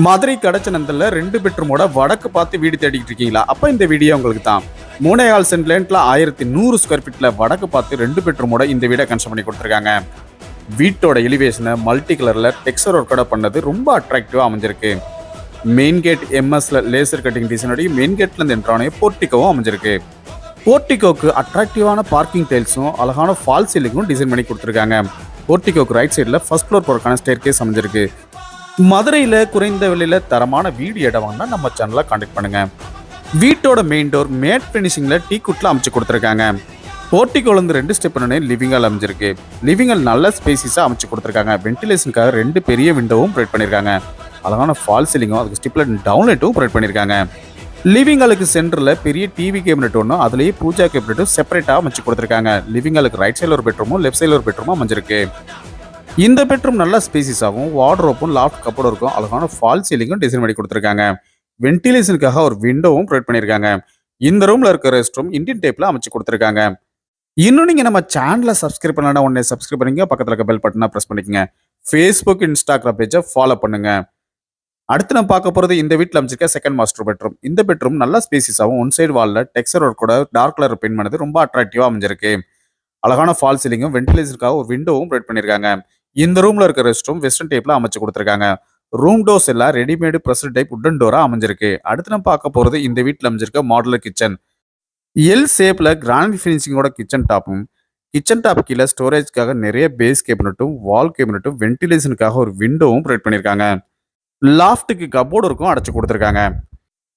மதுரை கடச்சனந்தல்ல 2 பெட்ரூமோட வடக்கு பார்த்து வீடு தேடிட்டு இருக்கீங்களா? அப்ப இந்த வீடியோ உங்களுக்கு தான். 3.4 சென்ட் லேண்ட்ல 1100 ஸ்கொயர் ஃபீட்ல வடக்கு பார்த்து 2 பெட்ரூமோட இந்த வீடை கன்ஸ்ட்ரக்ட் பண்ணி கொடுத்துருக்காங்க. வீட்டோட எலிவேஷனை மல்டி கலர்ல டெக்ஸ்சர் ஒர்க்கோட பண்ணது ரொம்ப அட்ராக்டிவா அமைஞ்சிருக்கு. மெயின் கேட் எம்எஸ்ல லேசர் கட்டிங் டிசைனோட மெயின் கேட்ல இருந்து என்ட்ரானே போர்ட்டிகோவும் அமைஞ்சிருக்கு. போர்ட்டிகோக்கு அட்ராக்டிவான பார்க்கிங் டைல்ஸும் அழகான ஃபால் சீலிங்கும் டிசைன் பண்ணி கொடுத்துருக்காங்க. போர்ட்டிகோக்கு ரைட் சைடில் ஃபர்ஸ்ட் ஃப்ளோர் போறதுக்கான ஸ்டேர் கேஸ் அமைஞ்சிருக்கு. மதுரையில் குறைந்த விலையில் தரமான வீடு இடம் வாங்கினா நம்ம சேனலை கான்டாக்ட் பண்ணுங்க. வீட்டோட மெயின் டோர் மேட் ஃபினிஷிங்கில் டீ குட்டில் அமைச்சு கொடுத்துருக்காங்க. போர்ட்டிகோலேருந்து 2 ஸ்டெப் லிவிங் ஹால் அமைஞ்சிருக்கு. லிவிங் ஹால் நல்ல ஸ்பேசிஸாக அமைச்சு கொடுத்துருக்காங்க. வென்டிலேஷனுக்காக 2 பெரிய விண்டோவும் ப்ரொவைட் பண்ணியிருக்காங்க. அழகான ஃபால் சீலிங்கும் அதுக்கு ஸ்டிப்லெட் டவுன்லைட்டும் ப்ரொவைட் பண்ணியிருக்காங்க. லிவிங் ஹாலுக்கு சென்டரில் பெரிய டிவி கேபினெட் ஒன்றும் அதுலேயே பூஜா கேபினெட்டும் செப்பரேட்டாக அமைச்சு கொடுத்துருக்காங்க. லிவிங் ஹாலுக்கு ரைட் சைடில் ஒரு பெட்ரூமும் லெஃப்ட் சைடில் ஒரு பெட்ரூமும் அமைஞ்சிருக்கு. இந்த பெட்ரூம் நல்ல ஸ்பேசிஸாகவும் வார்ட்ரோப்பும் லாஃப்ட் கப்போர்டும் இருக்கும். அழகான ஃபால் சீலிங்கும் டிசைன் பண்ணி கொடுத்துருக்காங்க. வென்டிலேஷனுக்காக ஒரு விண்டோவும் ப்ரொவைட் பண்ணியிருக்காங்க. இந்த ரூமில் இருக்க ரெஸ்ட் ரூம் இந்தியன் டைப்பில் அமைச்சு கொடுத்துருக்காங்க. இன்னும் நீங்கள் நம்ம சேனலை சப்ஸ்கிரைப் பண்ணலாம், உடனே சப்ஸ்கிரைப் பண்ணிங்க. பக்கத்தில் இருக்க பெல் பட்டனை ப்ரெஸ் பண்ணிக்கங்க. ஃபேஸ்புக் இன்ஸ்டாகிராம் பேஜை ஃபாலோ பண்ணுங்க. அடுத்து நம்ம பார்க்க போகிறது இந்த வீட்டில் அமைச்சிருக்க செகண்ட் மாஸ்டர் பெட்ரூம். இந்த பெட்ரூம் நல்ல ஸ்பேசிஸாகவும் ஒன் சைடு வாலில் டெக்ஸ்சர் ஒர்க் கூட டார்க் கலர் பெயிண்ட் பண்ணது ரொம்ப அட்ராக்டிவாக அமைஞ்சிருக்கு. அழகான ஃபால் சீலிங்கும் வென்டிலேஷனுக்காக ஒரு விண்டோவும் ப்ரொவைட் பண்ணியிருக்காங்க. இந்த ரூம்ல இருக்க ரெஸ்ட் ரூம் வெஸ்டர்ன் டைப்ல அமைச்சு கொடுத்துருக்காங்க. ரூம் டோர்ஸ் எல்லாம் readymade pressure type wooden Dora அமைஞ்சிருக்கு. அடுத்து நம்ம பார்க்க போறது இந்த வீட்டில் அமைஞ்சிருக்க மாடுலர் கிச்சன். எல் ஷேப்ல கிரானைட் ஃபினிஷிங்கோட கிச்சன் டாப்பும், கிச்சன் டாப் கீழே ஸ்டோரேஜ்க்காக நிறைய பேஸ் கேபினட்டும் வால் கேபினட்டும் வென்டிலேஷனுக்காக ஒரு விண்டோவும் ப்ரொவைட் பண்ணியிருக்காங்க. லாஃப்ட்டுக்கு கபோர்டு இருக்கும் அடைச்சு கொடுத்துருக்காங்க.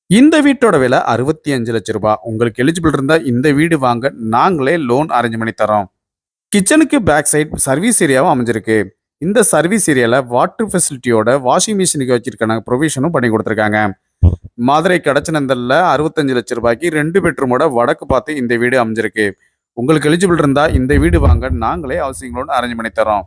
இந்த வீட்டோட விலை 65 லட்சம் ரூபாய். உங்களுக்கு எலிஜிபிள் இருந்தா இந்த வீடு வாங்க நாங்களே லோன் அரேஞ்ச் பண்ணி தரோம். கிச்சனுக்கு பேக் சைட் சர்வீஸ் ஏரியாவும் அமைஞ்சிருக்கு. இந்த சர்வீஸ் ஏரியாவில் வாட்டர் ஃபெசிலிட்டியோட வாஷிங் மிஷினுக்கு வச்சிருக்காங்க ப்ரொவிஷனும் பண்ணி கொடுத்துருக்காங்க. மதுரை கடச்சனந்தல்ல 65 லட்சம் ரூபாய்க்கு 2 பெட்ரூமோட வடக்கு பார்த்து இந்த வீடு அமைஞ்சிருக்கு. உங்களுக்கு எலிஜிபிள் இருந்தால் இந்த வீடு வாங்க நாங்களே ஹவுசிங் லோன் அரேஞ்ச் பண்ணி தரோம்.